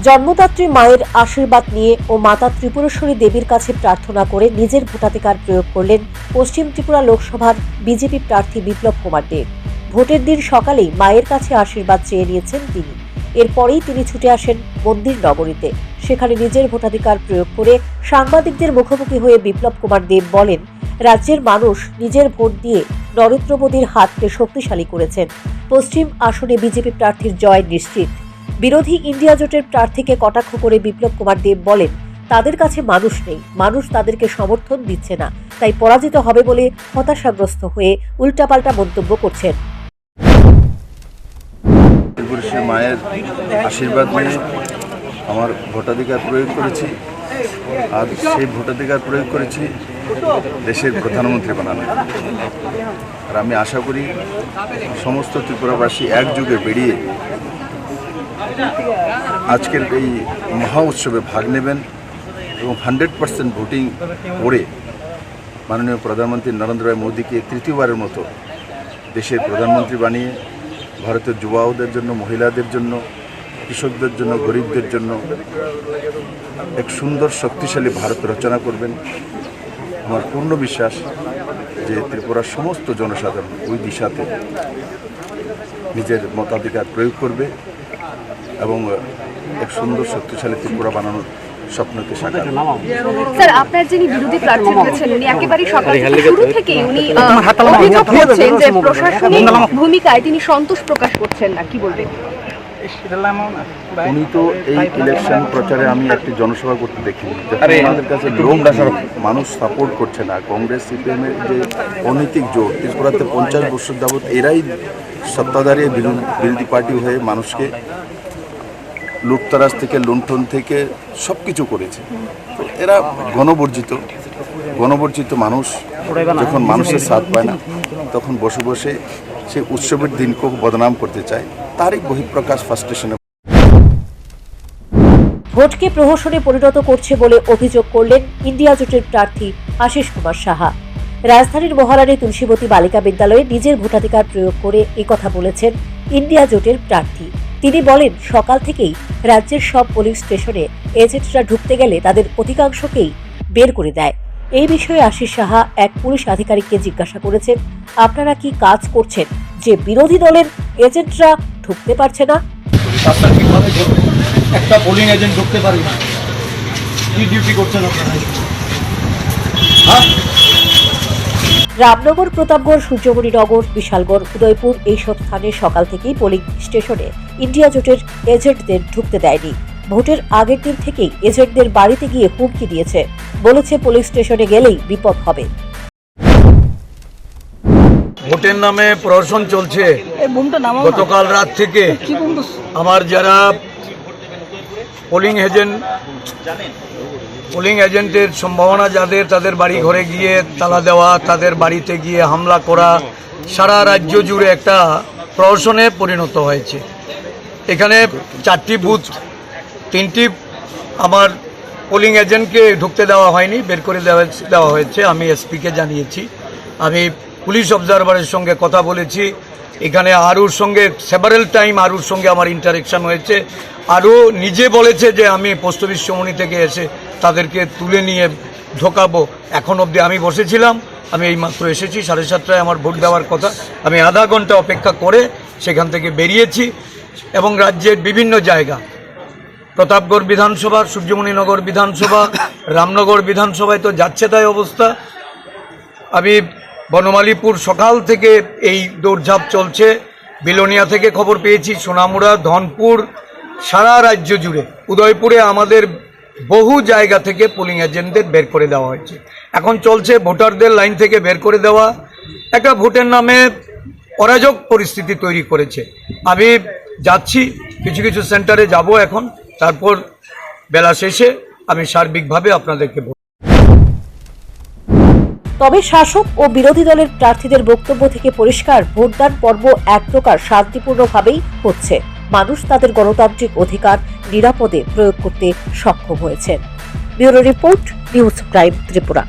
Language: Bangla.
জন্মদাত্রী মায়ের আশীর্বাদ নিয়ে ও মাতা ত্রিপুরেশ্বরী দেবীর কাছে প্রার্থনা করে নিজের ভোটাধিকার প্রয়োগ করলেন পশ্চিম ত্রিপুরা লোকসভার বিজেপি প্রার্থী বিপ্লব কুমার দেব। ভোটের দিন সকালেই মায়ের কাছে আশীর্বাদ চেয়ে নিয়েছেন তিনি। এরপরেই তিনি ছুটে আসেন মন্দির নগরীতে। সেখানে নিজের ভোটাধিকার প্রয়োগ করে সাংবাদিকদের মুখোমুখি হয়ে বিপ্লব কুমার দেব বলেন, রাজ্যের মানুষ নিজের ভোট দিয়ে নরেন্দ্র মোদীর হাতকে শক্তিশালী করেছেন। পশ্চিম আসনে বিজেপি প্রার্থীর জয় নিশ্চিত। বিরোধী ইন্ডিয়া জোটের প্রার্থীকে কটাক্ষ করে বিপ্লব কুমার দেব বলেন, তাদের কাছে মানুষ নেই, মানুষ তাদেরকে সমর্থন দিচ্ছে না, তাই পরাজিত হবে বলে হতাশাগ্রস্ত হয়ে উল্টাপাল্টা মন্তব্য করছেন। ত্রিপুরেশ্বরী মায়ের আশীর্বাদ নিয়ে আমার ভোটাধিকার প্রয়োগ করেছি, আর সেই ভোটাধিকার প্রয়োগ করেছি দেশের প্রধানমন্ত্রী বানানো। আর আমি আশা করি সমস্ত ত্রিপুরাবাসী একযোগে বেরিয়ে আজকের এই মহা উৎসবে ভাগ নেবেন এবং 100% ভোটিং করে মাননীয় প্রধানমন্ত্রী নরেন্দ্র মোদীকে তৃতীয়বারের মতো দেশের প্রধানমন্ত্রী বানিয়ে ভারতের যুবাদের জন্য, মহিলাদের জন্য, কৃষকদের জন্য, গরিবদের জন্য এক সুন্দর শক্তিশালী ভারত রচনা করবেন। আমার পূর্ণ বিশ্বাস যে ত্রিপুরার সমস্ত জনসাধারণ ওই দিশাতে নিজের মতাধিকার প্রয়োগ করবে এবং এক সুন্দর শক্তিশালী ত্রিপুরা বানানোর স্বপ্নকে সাকার। স্যার, আপনার যিনি বিরোধী প্রার্থী রয়েছেন উনি একেবারে সকাল থেকে শুরু থেকেই উনি অভিযোগ করছেন যে প্রশাসনিক ভূমিকায় তিনি সন্তোষ প্রকাশ করছেন না, কি বলবেন? উনি তো এই ইলেকশন প্রচারে আমি একটি জনসভা করতে দেখিনি। আমাদের কাছে মানুষ সাপোর্ট করছে না। কংগ্রেস সিপিএম এর যে অনৈতিক জোট, ত্রিপুরাতে 50 বছর যাবৎ এরাই সত্তাধারী বিরোধী পার্টি হয়ে মানুষকে লুটতরাজ থেকে, লুণ্ঠন থেকে সব কিছু করেছে। তো এরা গণবর্জিত মানুষ যখন মানুষের সাথ পায় না, তখন বসে বসে সেই উৎসবের দিনকেও বদনাম করতে চায়। তারই বহিঃপ্রকাশ ফার্স্টেশনে ভোটকে প্রহসনে পরিণত করছে বলে অভিযোগ করলেন ইন্ডিয়া জোটের প্রার্থী আশিস কুমার সাহা। রাজধানীর মহারানী তুলসীবতী বালিকা বিদ্যালয়ে নিজের ভোটাধিকার প্রয়োগ করে একথা বলেছেন ইন্ডিয়া জোটের প্রার্থী। তিনি বলেন, সকাল থেকেই রাজ্যের সব পুলিশ স্টেশনে এজেন্টরা ঢুকতে গেলে তাদের অধিকাংশকেই বের করে দেয়। এই বিষয়ে আশিস সাহা এক পুলিশ আধিকারিককে জিজ্ঞাসা করেছেন, আপনারা কি কাজ করছেন যে বিরোধী দলের এজেন্টরা ঢুকতে পারছে না? একটা পোলিং এজেন্ট ঢুকতে পারি না, কি ডিউটি করছেন আপনারা? রামনগর, প্রতাপগড়, সূর্যমণিনগর, বিশালগড়, উদয়পুর এইসব স্থানে সকাল থেকেই পোলিং স্টেশনে ইন্ডিয়া জোটের এজেন্টদের ঢুকতে দেয়নি। ভোটের আগের দিন থেকেই এজেন্টদের বাড়িতে গিয়ে হুমকি দিয়েছে, বলেছে পুলিশ স্টেশনে গেলেই বিপদ হবে। ভোটের নামে প্রহসন চলছে। গতকাল রাত থেকে আমার যারা পোলিং এজেন্টের সম্ভাবনা যাদের, তাদের বাড়ি ঘরে গিয়ে তালা দেওয়া, তাদের বাড়িতে গিয়ে হামলা করা, সারা রাজ্য জুড়ে একটা প্রহসনে পরিণত হয়েছে। এখানে 4টি বুথ, 3টি আমার পোলিং এজেন্টকে ঢুকতে দেওয়া হয়নি, বের করে দেওয়া হয়েছে। আমি এসপিকে জানিয়েছি। আমি পুলিশ অবজারভারের সঙ্গে কথা বলেছি। এখানে আরুর সঙ্গে সেভারেল টাইম আরুর সঙ্গে আমার ইন্টারেকশন হয়েছে। আরও নিজে বলেছে যে আমি পোস্ট অফিস চৌমুহনী থেকে এসে তাদেরকে তুলে নিয়ে ঢোকাবো। এখন অবধি আমি বসেছিলাম, আমি এইমাত্র এসেছি, 7:30টায় আমার ভোট দেওয়ার কথা। আমি আধা ঘন্টা অপেক্ষা করে সেখান থেকে বেরিয়েছি এবং রাজ্যের বিভিন্ন জায়গা, প্রতাপগড় বিধানসভা, সূর্যমণিনগর বিধানসভা, রামনগর বিধানসভায় তো যাচ্ছে তাই অবস্থা। আমি বনমালীপুর সকাল থেকে এই দৌড়ঝাঁপ চলছে। বিলোনিয়া থেকে খবর পেয়েছি, সোনামুড়া, ধনপুর, সারা রাজ্য জুড়ে, উদয়পুরে আমাদের বহু জায়গা থেকে পোলিং এজেন্টদের বের করে দেওয়া হয়েছে। এখন চলছে ভোটারদের লাইন থেকে বের করে দেওয়া। একটা ভোটের নামে অরাজক পরিস্থিতি তৈরি করেছে। আমি যাচ্ছি, কিছু কিছু সেন্টারে যাব এখন, তারপর বেলা শেষে আমি সার্বিকভাবে আপনাদেরকে। তবে শাসক ও বিরোধী দলের প্রার্থীদের বক্তব্য থেকে পরিষ্কার, ভোটদান পর্ব এক প্রকার শান্তিপূর্ণভাবেই হচ্ছে। মানুষ তাদের গণতান্ত্রিক অধিকার নিরাপদে প্রয়োগ করতে সক্ষম হয়েছেন। Bureau report, news prime Tripura.